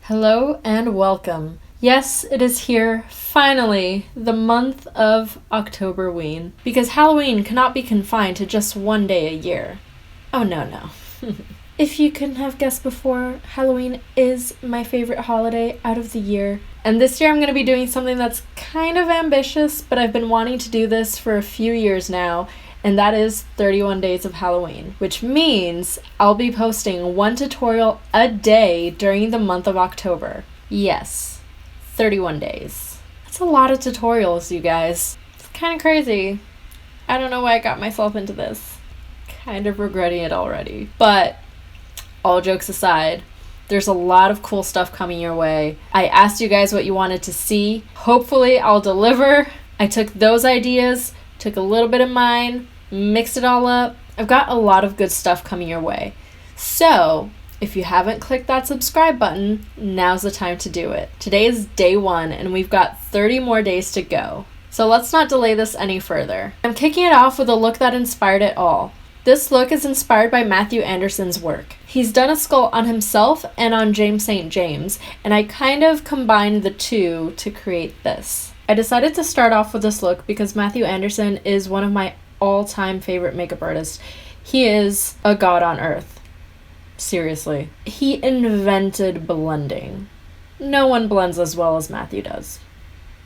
Hello and welcome. Yes, it is here, finally, the month of October-ween, because Halloween cannot be confined to just one day a year. Oh no. If you couldn't have guessed before, Halloween is my favorite holiday out of the year. And this year I'm going to be doing something that's kind of ambitious, but I've been wanting to do this for a few years now, and that is 31 days of Halloween, which means I'll be posting one tutorial a day during the month of October. Yes, 31 days. That's a lot of tutorials, you guys. It's kind of crazy. I don't know why I got myself into this. Kind of regretting it already. But all jokes aside, there's a lot of cool stuff coming your way. I asked you guys what you wanted to see. Hopefully I'll deliver. I took those ideas, took a little bit of mine, mixed it all up. I've got a lot of good stuff coming your way. So, if you haven't clicked that subscribe button, now's the time to do it. Today is day 1 and we've got 30 more days to go. So let's not delay this any further. I'm kicking it off with a look that inspired it all. This look is inspired by Mathu Andersen's work. He's done a skull on himself and on James St. James, and I kind of combined the two to create this. I decided to start off with this look because Mathu Andersen is one of my all-time favorite makeup artists. He is a god on earth. Seriously. He invented blending. No one blends as well as Mathu does.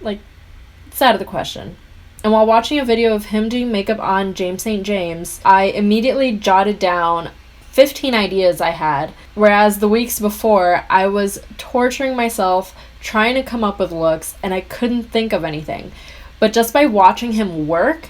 Like, it's out of the question. And while watching a video of him doing makeup on James St. James, I immediately jotted down 15 ideas I had, whereas the weeks before, I was torturing myself trying to come up with looks, and I couldn't think of anything. But just by watching him work,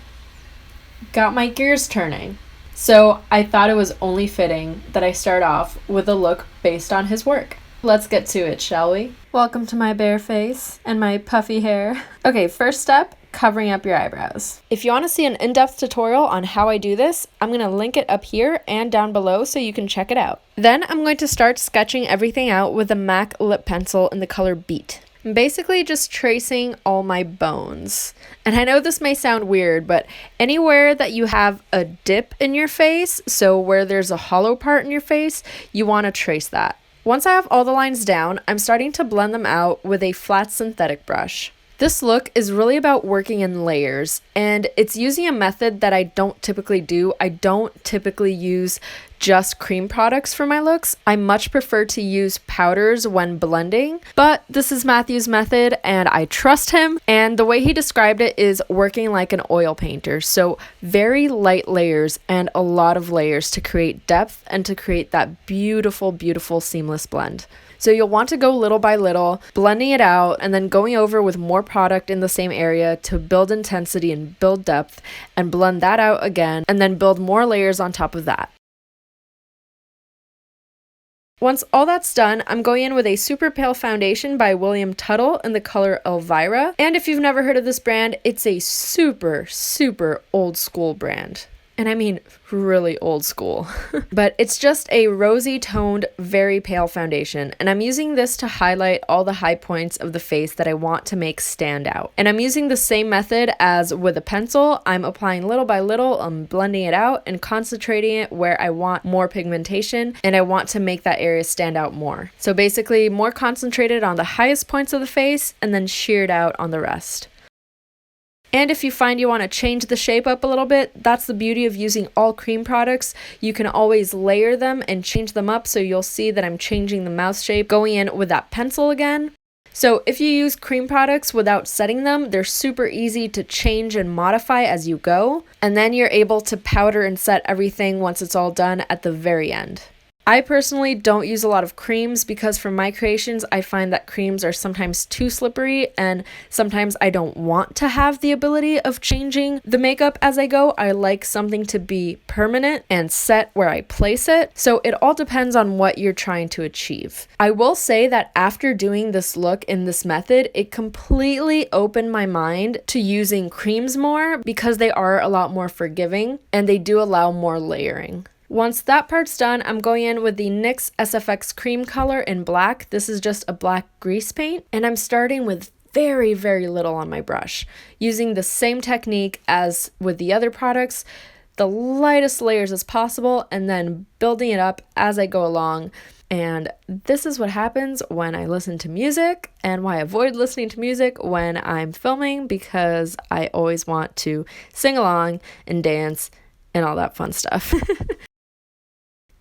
got my gears turning. So I thought it was only fitting that I start off with a look based on his work. Let's get to it, shall we? Welcome to my bare face and my puffy hair. Okay, first step, covering up your eyebrows. If you want to see an in-depth tutorial on how I do this, I'm going to link it up here and down below so you can check it out. Then I'm going to start sketching everything out with a MAC lip pencil in the color Beat. I'm basically just tracing all my bones. And I know this may sound weird, but anywhere that you have a dip in your face, so where there's a hollow part in your face, you want to trace that. Once I have all the lines down, I'm starting to blend them out with a flat synthetic brush. This look is really about working in layers, and it's using a method that I don't typically do. I don't typically use just cream products for my looks. I much prefer to use powders when blending, but this is Matthew's method and I trust him, and the way he described it is working like an oil painter. So very light layers and a lot of layers to create depth and to create that beautiful, beautiful seamless blend. So you'll want to go little by little, blending it out and then going over with more product in the same area to build intensity and build depth, and blend that out again and then build more layers on top of that. Once all that's done, I'm going in with a super pale foundation by William Tuttle in the color Elvira. And if you've never heard of this brand, it's a super, super old school brand. And I mean really old school. But it's just a rosy toned, very pale foundation. And I'm using this to highlight all the high points of the face that I want to make stand out. And I'm using the same method as with a pencil. I'm applying little by little, I'm blending it out and concentrating it where I want more pigmentation and I want to make that area stand out more. So basically more concentrated on the highest points of the face and then sheared out on the rest. And if you find you want to change the shape up a little bit, that's the beauty of using all cream products. You can always layer them and change them up, so you'll see that I'm changing the mouth shape, going in with that pencil again. So if you use cream products without setting them, they're super easy to change and modify as you go. And then you're able to powder and set everything once it's all done at the very end. I personally don't use a lot of creams because for my creations, I find that creams are sometimes too slippery and sometimes I don't want to have the ability of changing the makeup as I go. I like something to be permanent and set where I place it. So it all depends on what you're trying to achieve. I will say that after doing this look in this method, it completely opened my mind to using creams more because they are a lot more forgiving and they do allow more layering. Once that part's done, I'm going in with the NYX SFX cream color in black. This is just a black grease paint, and I'm starting with very, very little on my brush, using the same technique as with the other products. the lightest layers as possible and then building it up as I go along. And this is what happens when I listen to music, and why I avoid listening to music when I'm filming, because I always want to sing along and dance and all that fun stuff.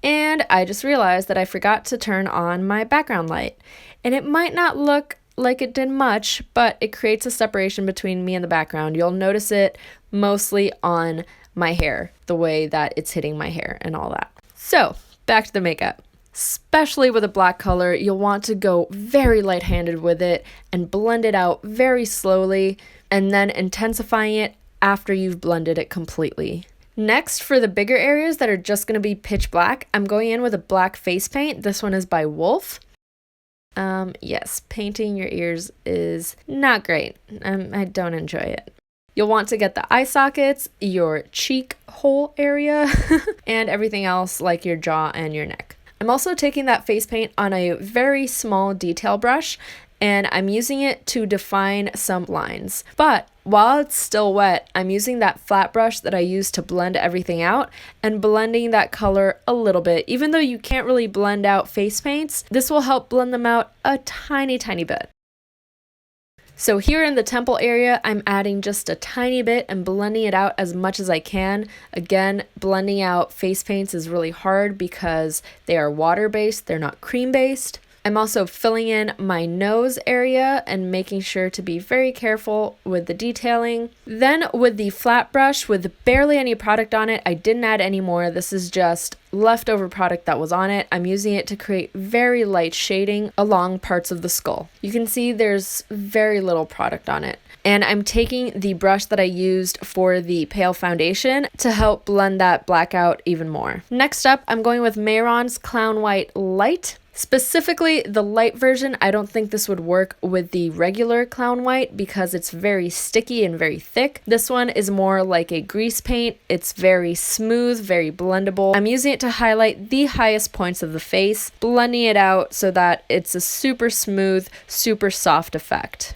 And I just realized that I forgot to turn on my background light. And it might not look like it did much, but it creates a separation between me and the background. You'll notice it mostly on my hair, the way that it's hitting my hair and all that. So, back to the makeup. Especially with a black color, you'll want to go very light-handed with it and blend it out very slowly, and then intensifying it after you've blended it completely. Next, for the bigger areas that are just going to be pitch black, I'm going in with a black face paint. This one is by Wolf. Yes, painting your ears is not great. I don't enjoy it. You'll want to get the eye sockets, your cheek hole area, and everything else like your jaw and your neck. I'm also taking that face paint on a very small detail brush, and I'm using it to define some lines. But while it's still wet, I'm using that flat brush that I used to blend everything out and blending that color a little bit. Even though you can't really blend out face paints, this will help blend them out a tiny, tiny bit. So here in the temple area, I'm adding just a tiny bit and blending it out as much as I can. Again, blending out face paints is really hard because they are water-based, they're not cream-based. I'm also filling in my nose area and making sure to be very careful with the detailing. Then with the flat brush with barely any product on it, I didn't add any more. This is just leftover product that was on it. I'm using it to create very light shading along parts of the skull. You can see there's very little product on it. And I'm taking the brush that I used for the pale foundation to help blend that black out even more. Next up, I'm going with Mehron's Clown White Light. Specifically, the light version, I don't think this would work with the regular Clown White because it's very sticky and very thick. This one is more like a grease paint. It's very smooth, very blendable. I'm using it to highlight the highest points of the face, blending it out so that it's a super smooth, super soft effect.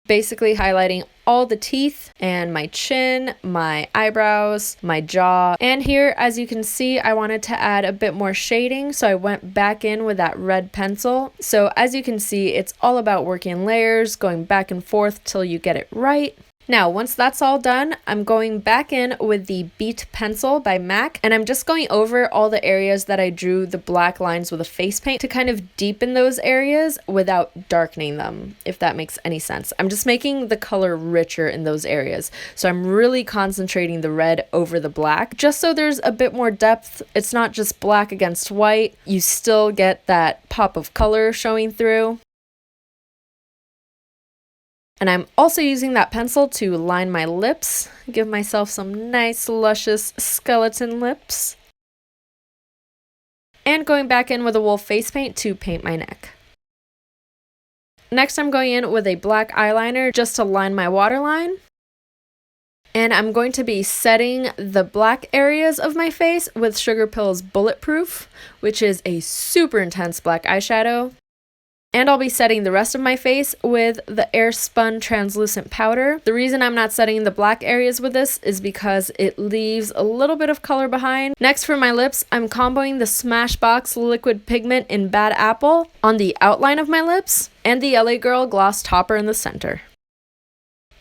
Basically highlighting all the teeth and my chin, my eyebrows, my jaw. And here, as you can see, I wanted to add a bit more shading, so I went back in with that red pencil. So as you can see, it's all about working layers, going back and forth till you get it right. Now, once that's all done, I'm going back in with the Beat Pencil by MAC, and I'm just going over all the areas that I drew the black lines with a face paint to kind of deepen those areas without darkening them, if that makes any sense. I'm just making the color richer in those areas. So I'm really concentrating the red over the black, just so there's a bit more depth. It's not just black against white. You still get that pop of color showing through. And I'm also using that pencil to line my lips, give myself some nice, luscious skeleton lips. And going back in with a Wolf face paint to paint my neck. Next, I'm going in with a black eyeliner just to line my waterline. And I'm going to be setting the black areas of my face with Sugar Pill's Bulletproof, which is a super intense black eyeshadow. And I'll be setting the rest of my face with the Airspun Translucent Powder. The reason I'm not setting the black areas with this is because it leaves a little bit of color behind. Next, for my lips, I'm comboing the Smashbox Liquid Pigment in Bad Apple on the outline of my lips and the LA Girl Gloss Topper in the center.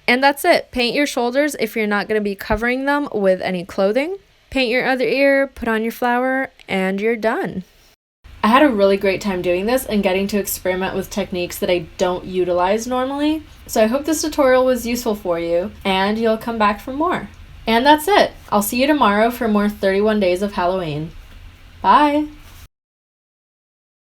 And that's it. Paint your shoulders if you're not going to be covering them with any clothing. Paint your other ear, put on your flower, and you're done. I had a really great time doing this and getting to experiment with techniques that I don't utilize normally. So I hope this tutorial was useful for you and you'll come back for more. And that's it. I'll see you tomorrow for more 31 Days of Halloween. Bye!